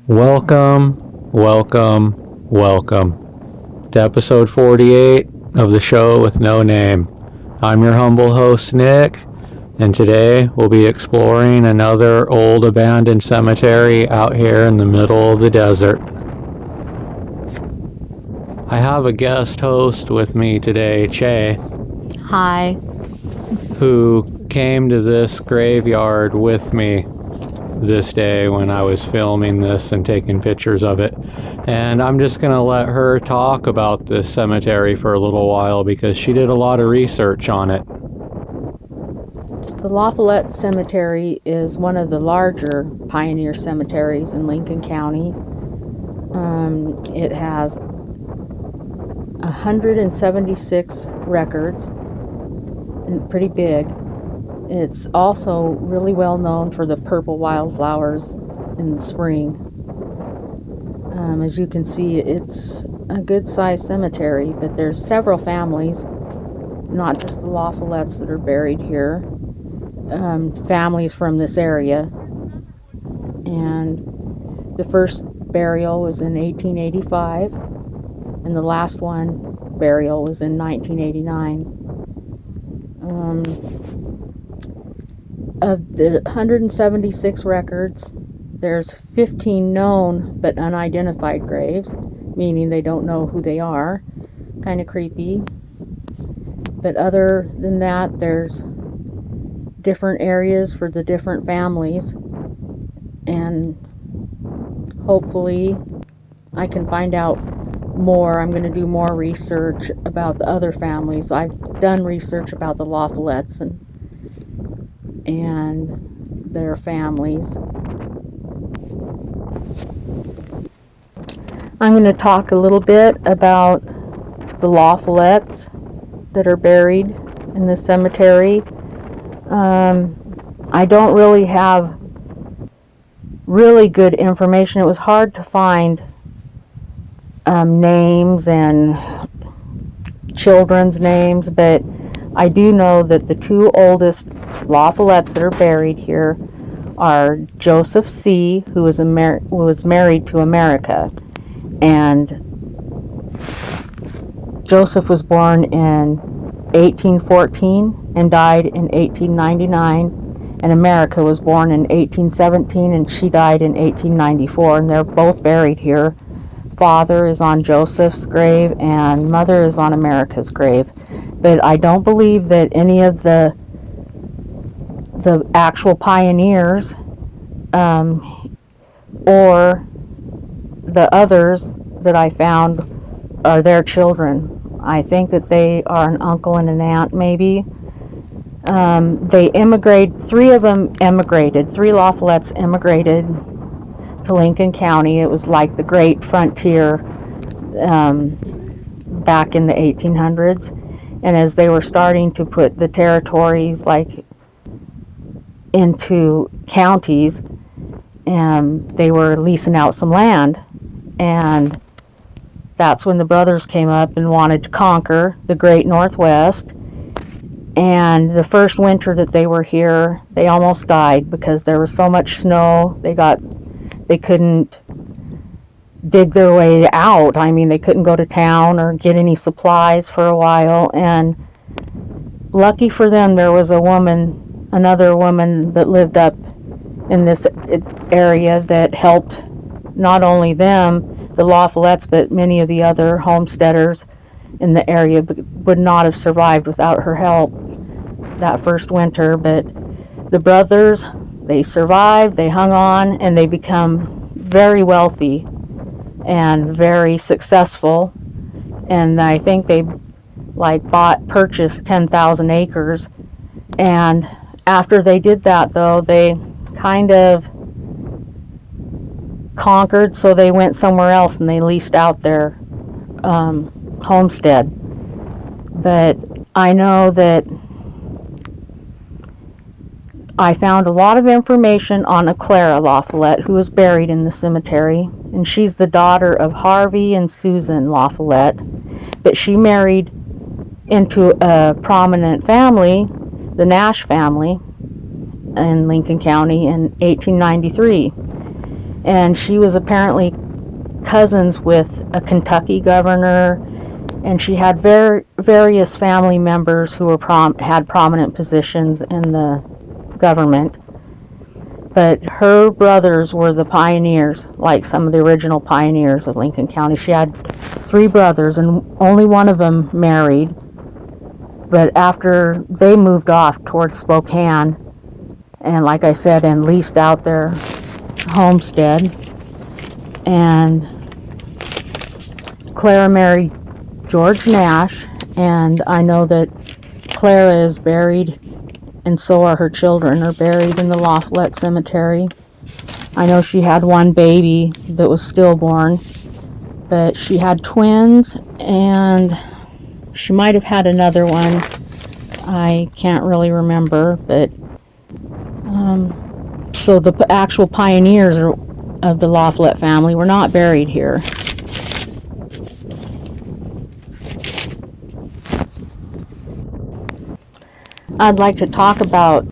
Welcome, welcome, welcome to episode 48 of the show with no name. I'm your humble host, Nick, and today we'll be exploring another old abandoned cemetery out here in the middle of the desert. I have a guest host with me today, Che. Hi. Who came to this graveyard with me this day when I was filming this and taking pictures of it. And I'm just going to let her talk about this cemetery for a little while because she did a lot of research on it. The Lafollette Cemetery is one of the larger pioneer cemeteries in Lincoln County. It has 176 records, and pretty big. It's also really well known for the purple wildflowers in the spring. As you can see, it's a good-sized cemetery, but there's several families, not just the Lafollettes that are buried here, families from this area. And the first burial was in 1885, and the last burial was in 1989. Of the 176 records, there's 15 known but unidentified graves, meaning they don't know who they are. Kind of creepy. But other than that, there's different areas for the different families, and hopefully I can find out more. I'm going to do more research about the other families. I've done research about the Lafollettes and their families. I'm going to talk a little bit about the Lafollettes that are buried in the cemetery. I don't really have really good information. It was hard to find names and children's names, but I do know that the two oldest Lafollettes that are buried here are Joseph C., who was married to America, and Joseph was born in 1814 and died in 1899, and America was born in 1817 and she died in 1894, and they're both buried here. Father is on Joseph's grave and mother is on America's grave. But I don't believe that any of the actual pioneers or the others that I found are their children. I think that they are an uncle and an aunt, maybe. They immigrated, three Lafollettes immigrated to Lincoln County. It was like the great frontier back in the 1800s. And as they were starting to put the territories into counties, they were leasing out some land. And that's when the brothers came up and wanted to conquer the great Northwest. And the first winter that they were here, they almost died because there was so much snow. They couldn't dig their way out. I mean, they couldn't go to town or get any supplies for a while. And lucky for them, there was another woman that lived up in this area that helped not only them, the Lafollettes, but many of the other homesteaders in the area would not have survived without her help that first winter. But the brothers, they survived, they hung on, and they become very wealthy and very successful. And I think they purchased 10,000 acres. And after they did that, though, they kind of conquered, so they went somewhere else and they leased out their homestead. But I know that I found a lot of information on Clara Lafollette, who was buried in the cemetery, and she's the daughter of Harvey and Susan Lafollette. But she married into a prominent family, the Nash family, in Lincoln County in 1893. And she was apparently cousins with a Kentucky governor, and she had various family members who were had prominent positions in the government. But her brothers were the pioneers, like some of the original pioneers of Lincoln County. She had 3 brothers, and only one of them married. But after they moved off towards Spokane, and like I said, and leased out their homestead, and Clara married George Nash, and I know that Clara is buried, and so are her children, are buried in the Lafollette Cemetery. I know she had one baby that was stillborn, but she had twins, and she might have had another one. I can't really remember, but so the actual pioneers of the Lafollette family were not buried here. I'd like to talk about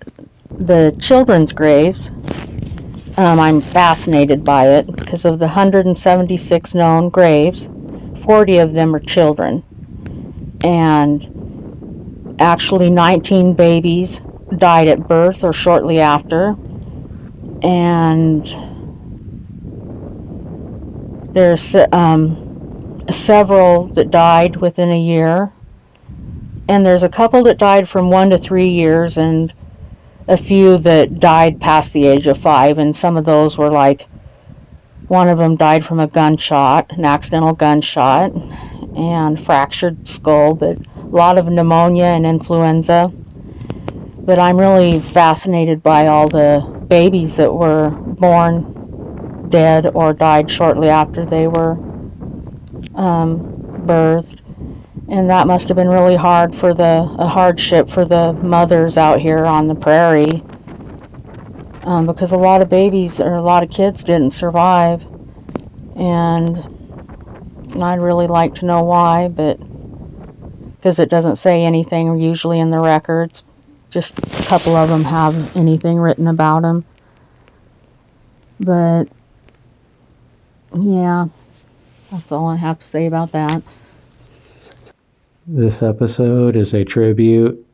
the children's graves. I'm fascinated by it because of the 176 known graves, 40 of them are children. And actually 19 babies died at birth or shortly after. And there's several that died within a year. And there's a couple that died from 1 to 3 years, and a few that died past the age of 5. And some of those were like, one of them died from a gunshot, an accidental gunshot, and fractured skull, but a lot of pneumonia and influenza. But I'm really fascinated by all the babies that were born dead or died shortly after they were birthed. And that must have been really hard for a hardship for the mothers out here on the prairie, because a lot of babies or a lot of kids didn't survive. And I'd really like to know why, but because it doesn't say anything usually in the records. Just a couple of them have anything written about them. But yeah, that's all I have to say about that. This episode is a tribute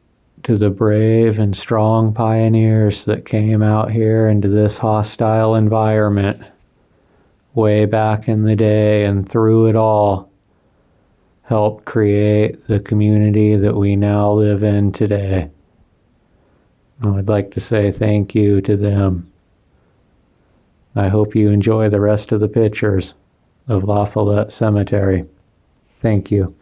to the brave and strong pioneers that came out here into this hostile environment way back in the day, and through it all helped create the community that we now live in today. I would like to say thank you to them. I hope you enjoy the rest of the pictures of Lafollette Cemetery. Thank you.